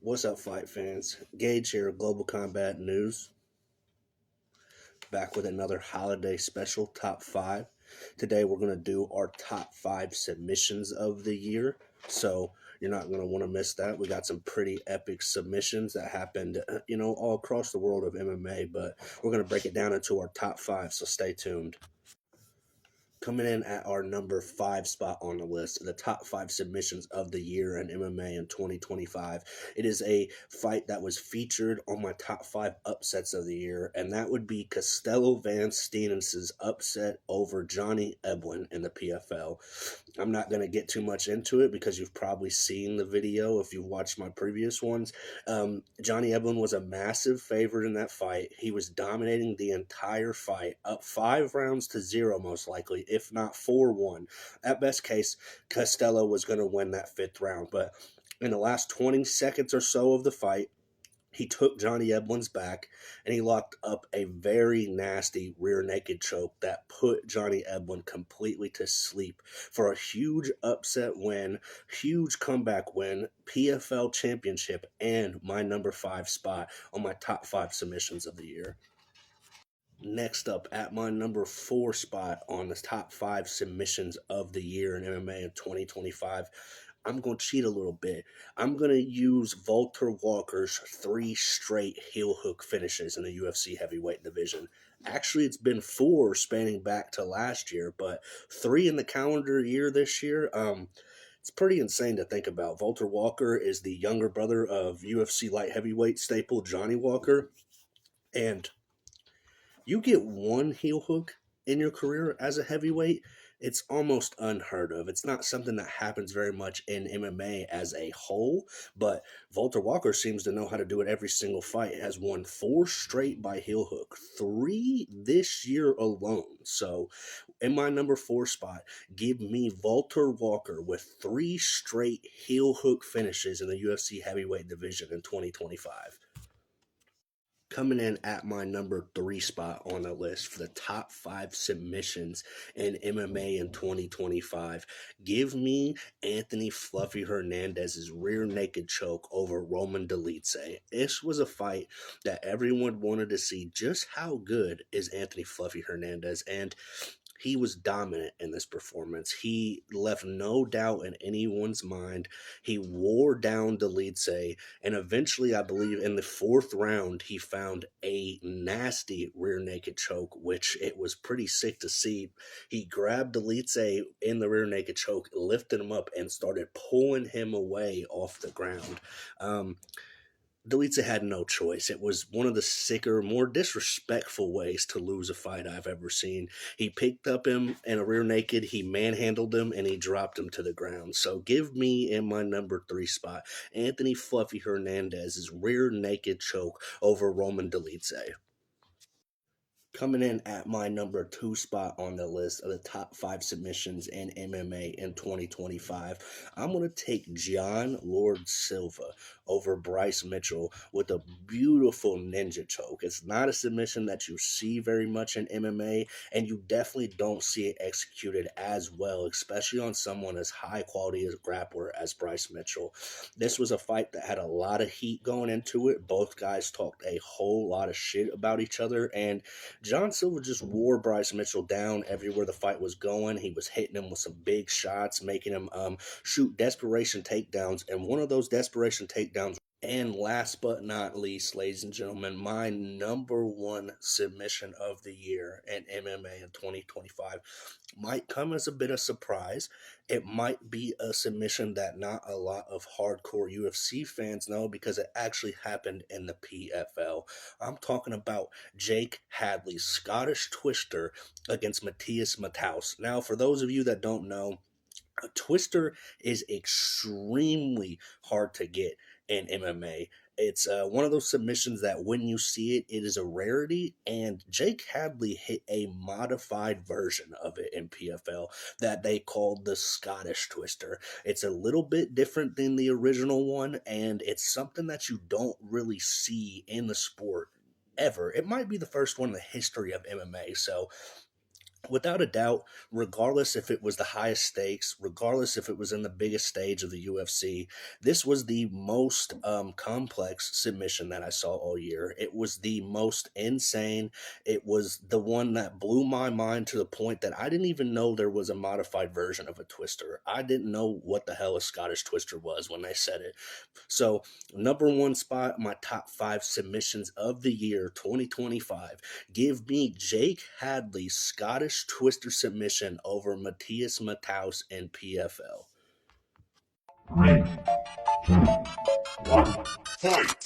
What's up, fight fans? Gage here, Global Combat News, back with another holiday special, top 5. Today we're going to do our top 5 submissions of the year, so you're not going to want to miss that. We got some pretty epic submissions that happened, all across the world of MMA, but we're going to break it down into our top 5, so stay tuned. Coming in at our number 5 spot on the list, the top 5 submissions of the year in MMA in 2025. It is a fight that was featured on my top 5 upsets of the year, and that would be Costello Van Steenens's upset over Johnny Eblen in the PFL. I'm not going to get too much into it because you've probably seen the video if you've watched my previous ones. Johnny Eblen was a massive favorite in that fight. He was dominating the entire fight, up 5-0 most likely, if not 4-1. At best case, Costello was going to win that 5th round, but in the last 20 seconds or so of the fight, he took Johnny Eblen's back and he locked up a very nasty rear naked choke that put Johnny Eblen completely to sleep for a huge upset win, huge comeback win, PFL championship, and my number 5 spot on my top 5 submissions of the year. Next up, at my number 4 spot on the top 5 submissions of the year in MMA in 2025, I'm going to cheat a little bit. I'm going to use Walter Walker's 3 straight heel hook finishes in the UFC heavyweight division. Actually, it's been 4 spanning back to last year, but 3 in the calendar year this year. It's pretty insane to think about. Walter Walker is the younger brother of UFC light heavyweight staple Johnny Walker, and you get 1 heel hook in your career as a heavyweight, it's almost unheard of. It's not something that happens very much in MMA as a whole, but Walter Walker seems to know how to do it every single fight. He has won 4 straight by heel hook, 3 this year alone. So in my number 4 spot, give me Walter Walker with 3 straight heel hook finishes in the UFC heavyweight division in 2025. Coming in at my number 3 spot on the list for the top 5 submissions in MMA in 2025, give me Anthony Fluffy Hernandez's rear naked choke over Roman Dolidze. This was a fight that everyone wanted to see just how good is Anthony Fluffy Hernandez, and he was dominant in this performance. He left no doubt in anyone's mind. He wore down Dolidze, and eventually, I believe, in the 4th round, he found a nasty rear naked choke, which it was pretty sick to see. He grabbed Dolidze in the rear naked choke, lifted him up, and started pulling him away off the ground. Dolidze had no choice. It was one of the sicker, more disrespectful ways to lose a fight I've ever seen. He picked up him in a rear naked, he manhandled him, and he dropped him to the ground. So give me in my number 3 spot, Anthony Fluffy Hernandez's rear naked choke over Roman Dolidze. Coming in at my number 2 spot on the list of the top 5 submissions in MMA in 2025, I'm going to take John Lord Silva over Bryce Mitchell with a beautiful ninja choke. It's not a submission that you see very much in MMA, and you definitely don't see it executed as well, especially on someone as high quality as grappler as Bryce Mitchell. This was a fight that had a lot of heat going into it. Both guys talked a whole lot of shit about each other, and John Silva just wore Bryce Mitchell down everywhere the fight was going. He was hitting him with some big shots, making him shoot desperation takedowns. And one of those desperation takedowns, and last but not least, ladies and gentlemen, my number 1 submission of the year in MMA in 2025 might come as a bit of surprise. It might be a submission that not a lot of hardcore UFC fans know because it actually happened in the PFL. I'm talking about Jake Hadley's Scottish Twister against Matthias Matthaus. Now, for those of you that don't know, a twister is extremely hard to get in MMA. It's one of those submissions that when you see it, it is a rarity, and Jake Hadley hit a modified version of it in PFL that they called the Scottish Twister. It's a little bit different than the original one, and it's something that you don't really see in the sport ever. It might be the first one in the history of MMA, so Without a doubt, regardless if it was the highest stakes, regardless if it was in the biggest stage of the UFC, this was the most complex submission that I saw all year. It was the most insane. It was the one that blew my mind to the point that I didn't even know there was a modified version of a twister. I didn't know what the hell a Scottish twister was when they said it. So, number one spot, my top five submissions of the year 2025. Give me Jake Hadley's Scottish Twister submission over Matthias Matthaus in PFL. 3, 2, 1, fight!